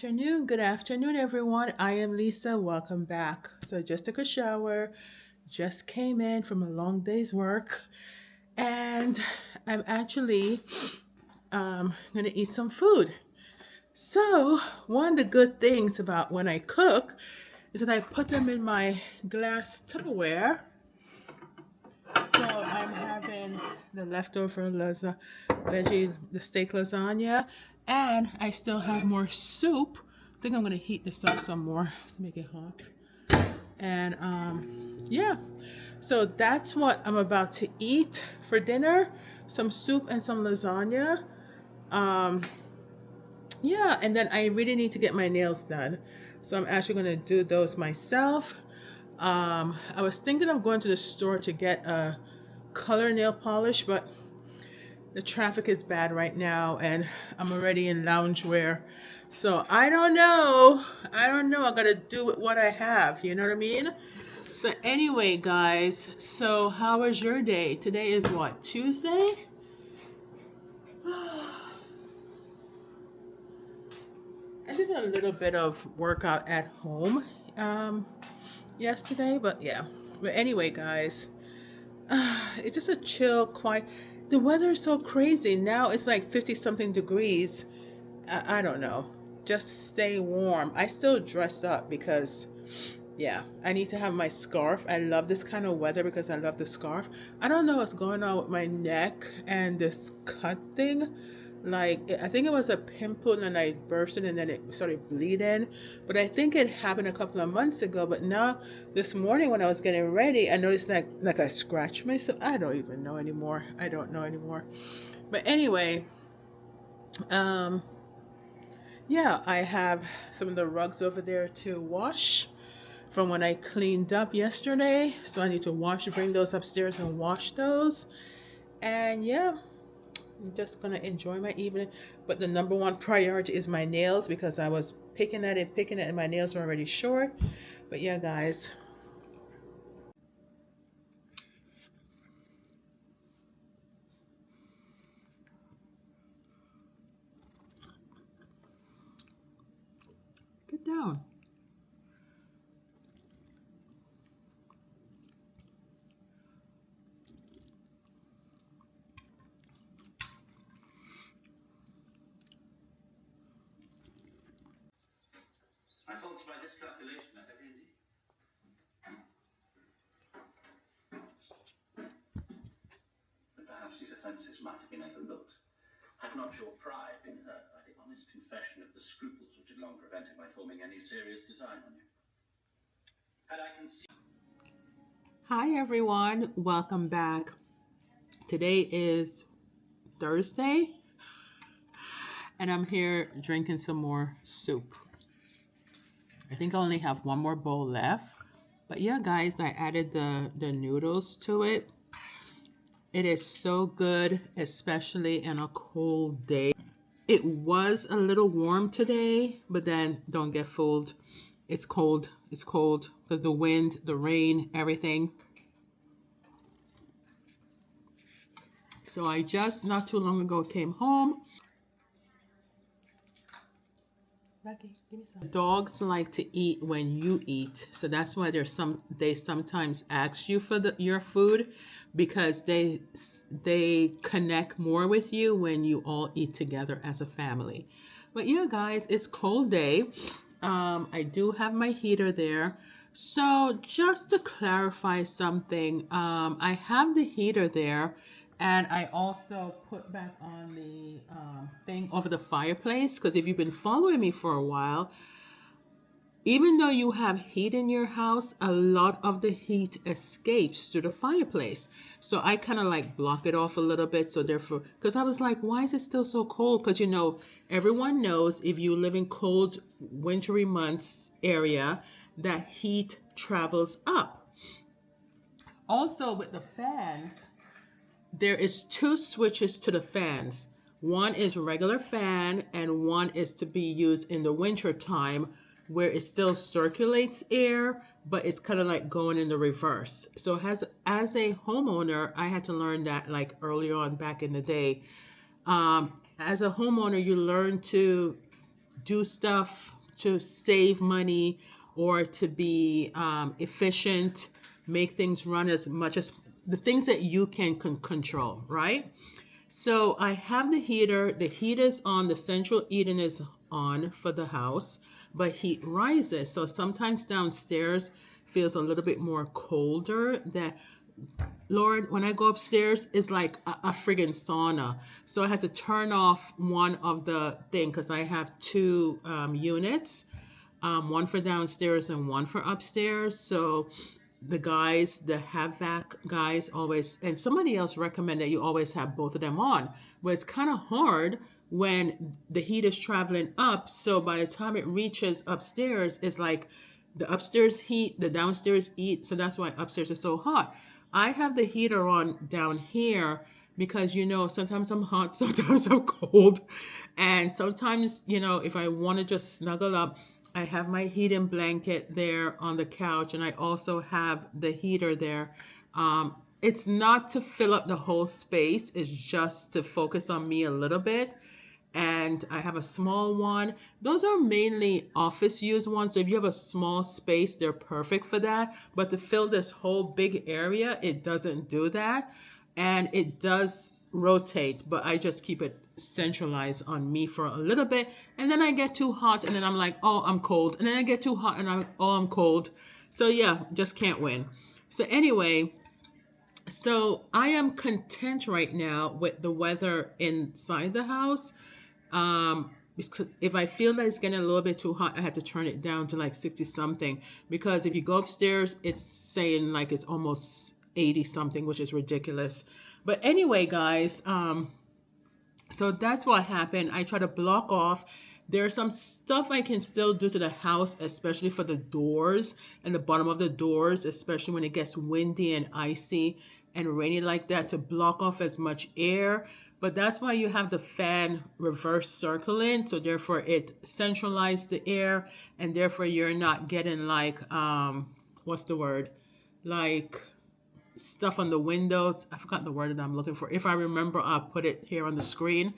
Good afternoon, everyone. I am Lisa. Welcome back. So, I just took a shower, just came in from a long day's work, and I'm actually gonna eat some food. So, one of the good things about when I cook is that I put them in my glass Tupperware. So, I'm having the leftover the steak lasagna, and I still have more soup. I think I'm gonna heat this up some more to make it hot. And yeah, so that's what I'm about to eat for dinner: some soup and some lasagna. Um, yeah, and then I really need to get my nails done, so I'm actually gonna do those myself. I was thinking of going to the store to get a color nail polish, but the traffic is bad right now and I'm already in loungewear. So I don't know. I don't know. I gotta do with what I have. You know what I mean? So anyway, guys, so how was your day? Today is what, Tuesday? I did a little bit of workout at home yesterday, but yeah. But anyway, guys, it's just a chill, quiet. The weather is so crazy. Now it's like 50 something degrees. I don't know. Just stay warm. I still dress up because, yeah, I need to have my scarf. I love this kind of weather because I love the scarf. I don't know what's going on with my neck and this cut thing. Like, I think it was a pimple and I burst it and then it started bleeding. But I think it happened a couple of months ago. But now, this morning when I was getting ready, I noticed like I scratched myself. I don't even know anymore. I don't know anymore. But anyway, um, yeah, I have some of the rugs over there to wash from when I cleaned up yesterday. So I need to bring those upstairs and wash those. And yeah, I'm just gonna enjoy my evening. But the number one priority is my nails because I was picking at it, and my nails were already short. But yeah, guys. Get down. My faults by this calculation are heavy indeed. But perhaps these offences might have been overlooked, had not your pride been hurt by the honest confession of the scruples which had long prevented my forming any serious design on you. Had I conceived... Hi everyone, welcome back. Today is Thursday, and I'm here drinking some more soup. I think I only have one more bowl left. But yeah, guys, I added the noodles to it. It is so good, especially in a cold day. It was a little warm today, but then don't get fooled. It's cold. It's cold because the wind, the rain, everything. So I just not too long ago came home. Becky, give me some. Dogs like to eat when you eat, so that's why they sometimes ask you for your food because they connect more with you when you all eat together as a family. But yeah, guys, it's cold day. I do have my heater there. So just to clarify something, I have the heater there, and I also put back on the thing over the fireplace because if you've been following me for a while, even though you have heat in your house, a lot of the heat escapes through the fireplace. So I kind of like block it off a little bit. So therefore, because I was like, why is it still so cold? Because everyone knows if you live in cold, wintry months area, that heat travels up. Also with the fans, there is two switches to the fans. One is regular fan and one is to be used in the winter time where it still circulates air, but it's kind of like going in the reverse. So as a homeowner, I had to learn that like early on back in the day. As a homeowner, you learn to do stuff to save money or to be efficient, make things run as much as the things that you can control, right? So I have the heater. The heat is on. The central heating is on for the house, but heat rises. So sometimes downstairs feels a little bit more colder. That Lord, when I go upstairs, it's like a friggin' sauna. So I had to turn off one of the thing because I have two units, one for downstairs and one for upstairs. So the guys, the HVAC guys always, and somebody else recommend that you always have both of them on. But it's kind of hard when the heat is traveling up. So by the time it reaches upstairs, it's like the upstairs heat, the downstairs heat. So that's why upstairs is so hot. I have the heater on down here because, sometimes I'm hot, sometimes I'm cold. And sometimes, if I want to just snuggle up, I have my heating blanket there on the couch, and I also have the heater there. It's not to fill up the whole space, it's just to focus on me a little bit. And I have a small one. Those are mainly office use ones. So if you have a small space, they're perfect for that. But to fill this whole big area, it doesn't do that. And it does rotate, but I just keep it centralized on me for a little bit. And then I get too hot, and then I'm like, oh, I'm cold. And then I get too hot, and I'm cold. So yeah, just can't win. So anyway, so I am content right now with the weather inside the house. Because if I feel that it's getting a little bit too hot, I had to turn it down to like 60 something. Because if you go upstairs, it's saying like it's almost 80 something, which is ridiculous. But anyway, guys, so that's what happened. I try to block off. There's some stuff I can still do to the house, especially for the doors and the bottom of the doors, especially when it gets windy and icy and rainy like that, to block off as much air. But that's why you have the fan reverse circling. So therefore it centralizes the air, and therefore you're not getting like, what's the word? Like stuff on the windows. I forgot the word that I'm looking for. If I remember, I'll put it here on the screen.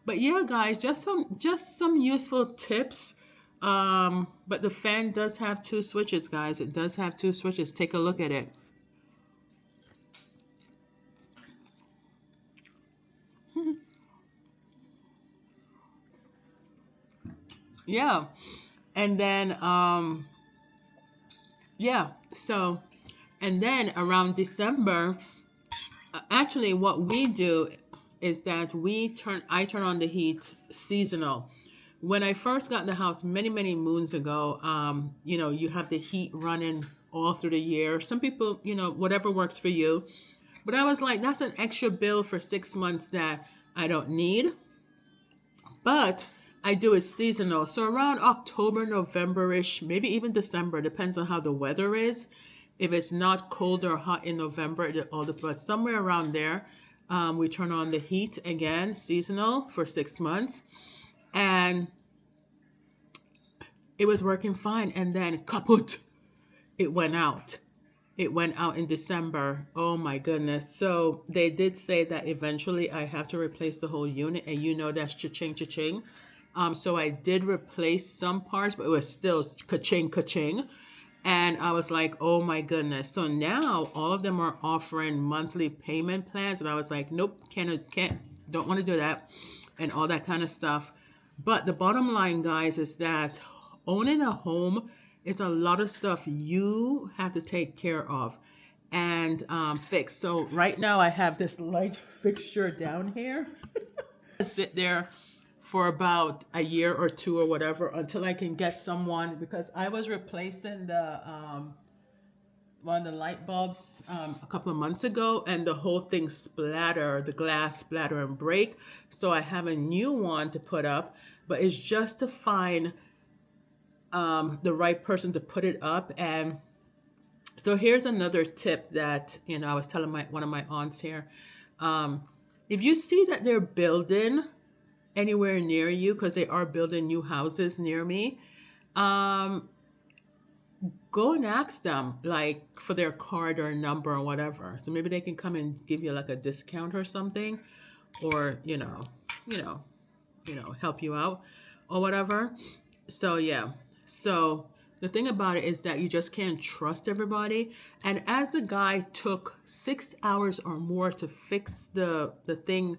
But yeah, guys, just some useful tips. But the fan does have two switches, guys. It does have two switches. Take a look at it. Yeah. And then yeah, so and then around December, actually what we do is that I turn on the heat seasonal. When I first got in the house many moons ago, you have the heat running all through the year. Some people, whatever works for you. But I was like, that's an extra bill for 6 months that I don't need. But I do it seasonal. So around October, November-ish, maybe even December, depends on how the weather is. If it's not cold or hot in November, but somewhere around there, we turn on the heat again, seasonal, for 6 months. And it was working fine. And then kaput, it went out. It went out in December. Oh my goodness. So they did say that eventually I have to replace the whole unit, and that's cha-ching, cha-ching. So I did replace some parts, but it was still ka-ching, ka-ching. And I was like, oh my goodness. So now all of them are offering monthly payment plans. And I was like, nope, can't, don't want to do that, and all that kind of stuff. But the bottom line, guys, is that owning a home, it's a lot of stuff you have to take care of and fix. So right now I have this light fixture down here. Sit there for about a year or two or whatever until I can get someone, because I was replacing the one of the light bulbs a couple of months ago, and the whole thing the glass splatter and break. So I have a new one to put up, but it's just to find the right person to put it up. And so here's another tip that I was telling one of my aunts here. If you see that they're building anywhere near you, because they are building new houses near me, go and ask them like for their card or number or whatever. So maybe they can come and give you like a discount or something, or help you out or whatever. So yeah. So the thing about it is that you just can't trust everybody. And as the guy took 6 hours or more to fix the thing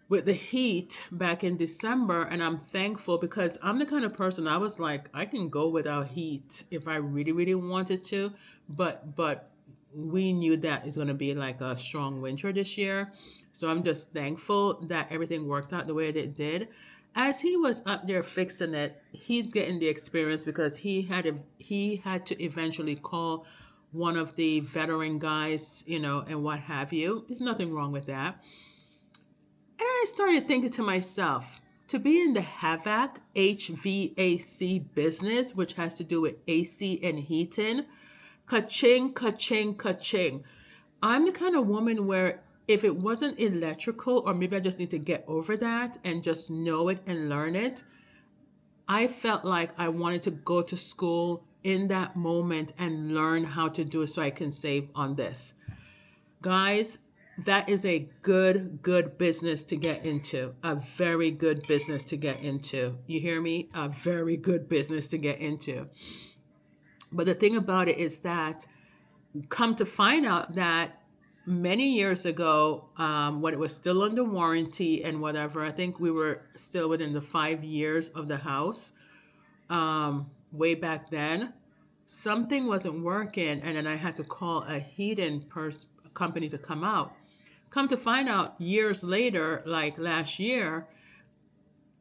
with the heat back in December, and I'm thankful because I'm the kind of person I was like, I can go without heat if I really, really wanted to, but we knew that it's gonna be like a strong winter this year. So I'm just thankful that everything worked out the way that it did. As he was up there fixing it, he's getting the experience because he had to eventually call one of the veteran guys, and what have you. There's nothing wrong with that. And I started thinking to myself, to be in the HVAC business, which has to do with AC and heating, ka-ching, ka-ching, ka-ching. I'm the kind of woman where if it wasn't electrical, or maybe I just need to get over that and just know it and learn it, I felt like I wanted to go to school in that moment and learn how to do it so I can save on this. Guys, that is a good business to get into. A very good business to get into. You hear me? A very good business to get into. But the thing about it is that, come to find out that many years ago, when it was still under warranty and whatever, I think we were still within the 5 years of the house, way back then, something wasn't working, and then I had to call a company to come out. Come to find out years later, like last year,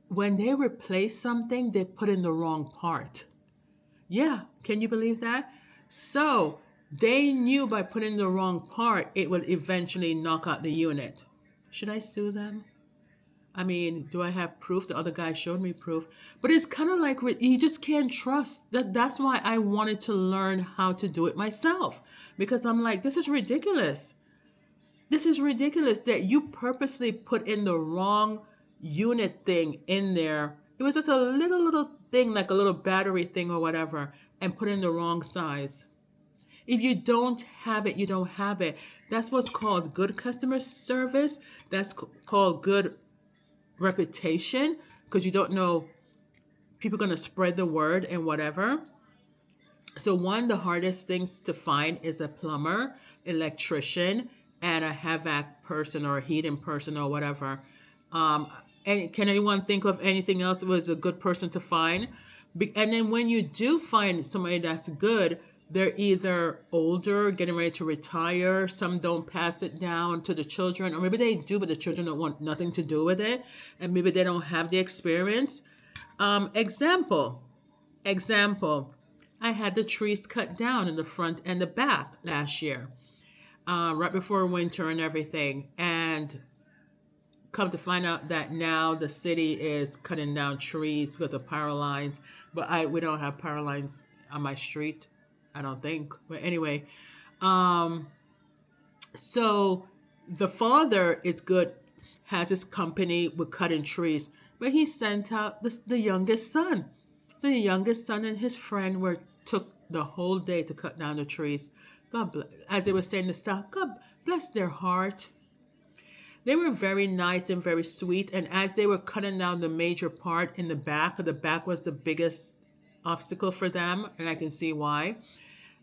when they replaced something, they put in the wrong part. Yeah, can you believe that? So they knew by putting the wrong part, it would eventually knock out the unit. Should I sue them? I mean, do I have proof? The other guy showed me proof. But it's kind of like you just can't trust. That's why I wanted to learn how to do it myself. Because I'm like, this is ridiculous. This is ridiculous that you purposely put in the wrong unit thing in there. It was just a little thing, like a little battery thing or whatever, and put in the wrong size. If you don't have it, you don't have it. That's what's called good customer service. That's called good reputation, because you don't know, people are going to spread the word and whatever. So one of the hardest things to find is a plumber, electrician, and a HVAC person or a heating person or whatever. Um, and can anyone think of anything else that was a good person to find? And then when you do find somebody that's good, they're either older, getting ready to retire. Some don't pass it down to the children, or maybe they do, but the children don't want nothing to do with it, and maybe they don't have the experience. Example. I had the trees cut down in the front and the back last year, right before winter and everything. And come to find out that now the city is cutting down trees because of power lines. But we don't have power lines on my street, I don't think. But anyway, so the father is good, has his company with cutting trees, but he sent out the youngest son. The youngest son and his friend took the whole day to cut down the trees. God bless, as they were saying the stuff, God bless their heart. They were very nice and very sweet. And as they were cutting down the major part in the back was the biggest obstacle for them. And I can see why,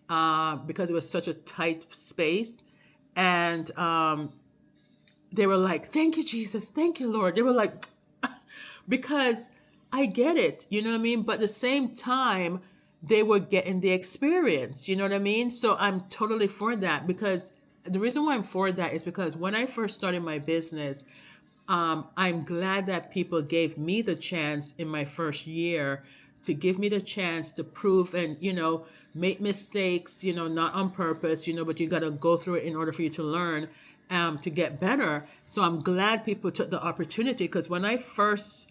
because it was such a tight space. And they were like, thank you, Jesus. Thank you, Lord. They were like, because I get it, you know what I mean? But at the same time, they were getting the experience, you know what I mean? So I'm totally for that, because the reason why I'm for that is because when I first started my business, I'm glad that people gave me the chance in my first year to give me the chance to prove and, make mistakes, not on purpose, but you got to go through it in order for you to learn, to get better. So I'm glad people took the opportunity, because when I first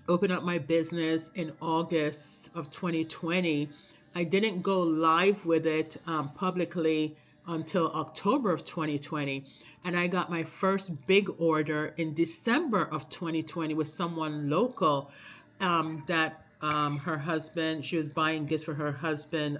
opened up my business in August of 2020, I didn't go live with it publicly until October of 2020. And I got my first big order in December of 2020 with someone local, that her husband, she was buying gifts for her husband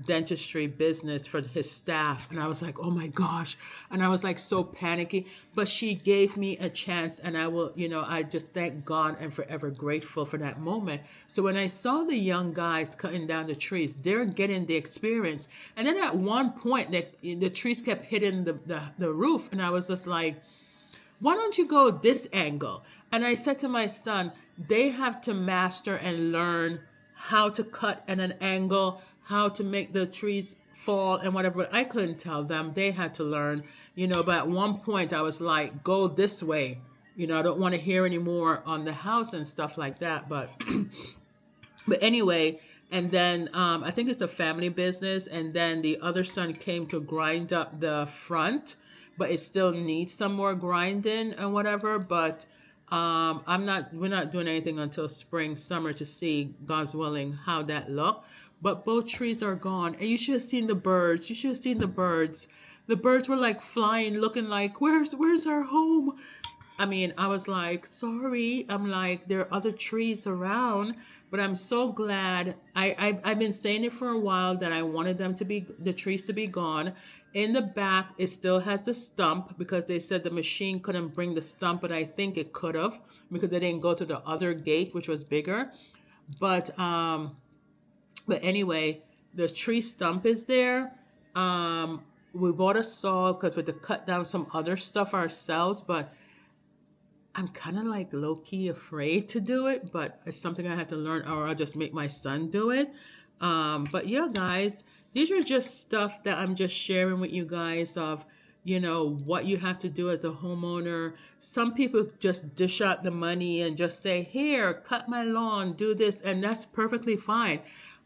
dentistry business for his staff. And I was like, oh my gosh. And I was like so panicky. But she gave me a chance, and I will, I just thank God and forever grateful for that moment. So when I saw the young guys cutting down the trees, they're getting the experience. And then at one point, the trees kept hitting the roof. And I was just like, why don't you go this angle? And I said to my son, they have to master and learn how to cut at an angle, how to make the trees fall and whatever. But I couldn't tell them. They had to learn, but at one point I was like, go this way. I don't want to hear any more on the house and stuff like that. But anyway, and then I think it's a family business. And then the other son came to grind up the front, but it still needs some more grinding and whatever. But we're not doing anything until spring, summer to see, God's willing, how that look. But both trees are gone. And you should have seen the birds. You should have seen the birds. The birds were like flying, looking like, where's our home? I mean, I was like, sorry. I'm like, there are other trees around, but I'm so glad. I've been saying it for a while that I wanted the trees to be gone. In the back, it still has the stump because they said the machine couldn't bring the stump, but I think it could have because they didn't go to the other gate, which was bigger. But anyway, the tree stump is there. We bought a saw because we had to cut down some other stuff ourselves, but I'm kind of like low-key afraid to do it, but it's something I have to learn, or I'll just make my son do it. But yeah, guys, these are just stuff that I'm just sharing with you guys of, what you have to do as a homeowner. Some people just dish out the money and just say, here, cut my lawn, do this, and that's perfectly fine.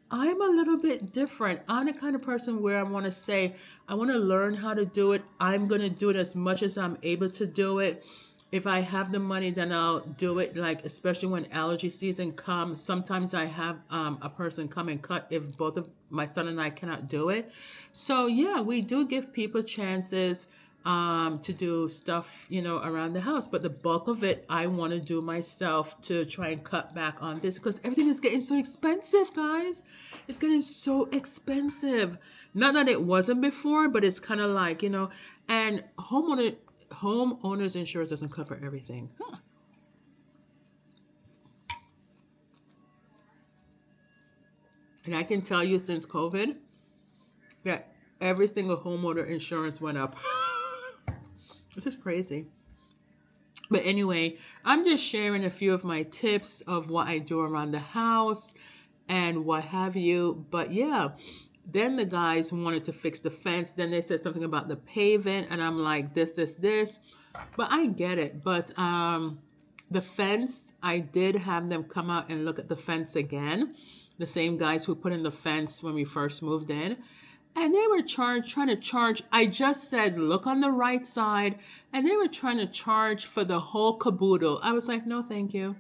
I'm a little bit different. I'm the kind of person where I want to say, I want to learn how to do it. I'm going to do it as much as I'm able to do it. If I have the money, then I'll do it, like, especially when allergy season comes. Sometimes I have a person come and cut if both of my son and I cannot do it. So, yeah, we do give people chances to do stuff, around the house. But the bulk of it, I want to do myself to try and cut back on this because everything is getting so expensive, guys. It's getting so expensive. Not that it wasn't before, but it's kind of like, and homeowners insurance doesn't cover everything. And I can tell you since COVID that every single homeowner insurance went up. This is crazy. But anyway, I'm just sharing a few of my tips of what I do around the house and what have you. But yeah, then the guys wanted to fix the fence. Then they said something about the pavement, and I'm like, this. But I get it. But the fence, I did have them come out and look at the fence again. The same guys who put in the fence when we first moved in. And they were trying to charge. I just said, look on the right side. And they were trying to charge for the whole caboodle. I was like, no, thank you.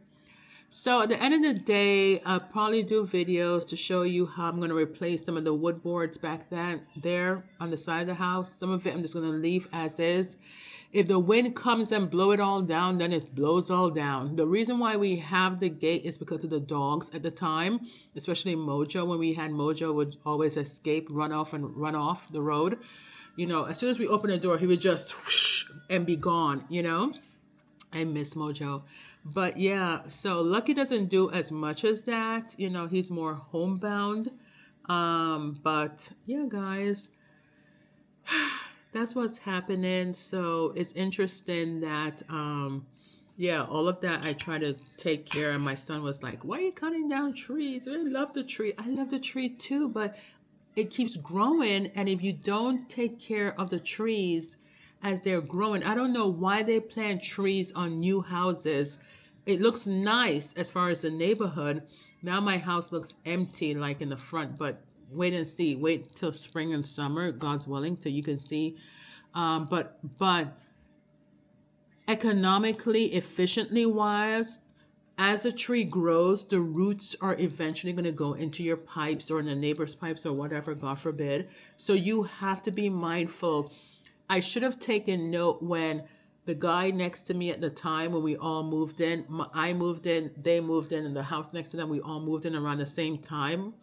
So at the end of the day, I'll probably do videos to show you how I'm going to replace some of the wood boards back there on the side of the house. Some of it I'm just going to leave as is. If the wind comes and blow it all down, then it blows all down. The reason why we have the gate is because of the dogs at the time, especially Mojo. When we had Mojo, would always escape, run off the road. As soon as we open the door, he would just whoosh and be gone, I miss Mojo. But yeah, so Lucky doesn't do as much as that. He's more homebound. But yeah, guys, that's what's happening. So it's interesting that, yeah, all of that I try to take care of. My son was like, why are you cutting down trees? I love the tree. I love the tree too, but it keeps growing. And if you don't take care of the trees as they're growing, I don't know why they plant trees on new houses. It looks nice as far as the neighborhood. Now my house looks empty, like in the front, but wait and see. Wait till spring and summer, God's willing, till you can see. But economically, efficiently wise, as a tree grows, the roots are eventually going to go into your pipes or in the neighbor's pipes or whatever, God forbid. So you have to be mindful. I should have taken note when the guy next to me at the time, when we all moved in, I moved in, they moved in, and the house next to them, we all moved in around the same time.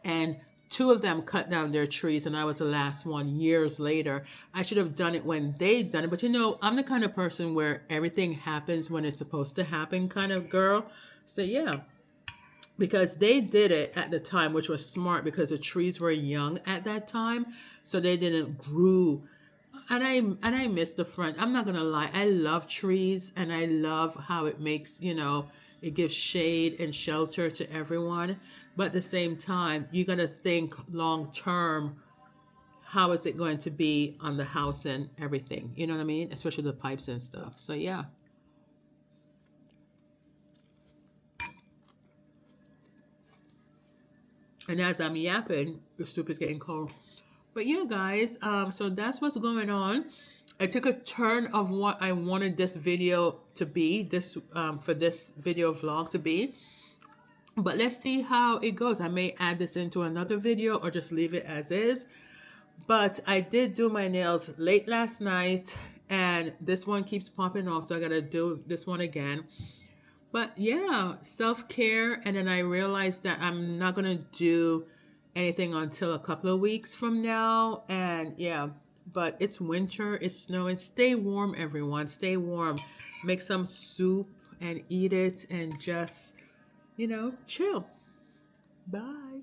And two of them cut down their trees, and I was the last one years later. I should have done it when they done it, but I'm the kind of person where everything happens when it's supposed to happen kind of girl. So yeah, because they did it at the time, which was smart because the trees were young at that time, so they didn't grew. And I miss the front. I'm not gonna lie. I love trees, and I love how it makes it gives shade and shelter to everyone. But at the same time, you gotta think long term. How is it going to be on the house and everything? You know what I mean? Especially the pipes and stuff. So yeah. And as I'm yapping, the soup is getting cold. But yeah, guys, so that's what's going on. I took a turn of what I wanted this video to be, this for this video vlog to be. But let's see how it goes. I may add this into another video or just leave it as is. But I did do my nails late last night, and this one keeps popping off, so I gotta do this one again. But yeah, self-care. And then I realized that I'm not going to do anything until a couple of weeks from now. And yeah, but it's winter, it's snowing. Stay warm, everyone. Stay warm. Make some soup and eat it and just, chill. Bye.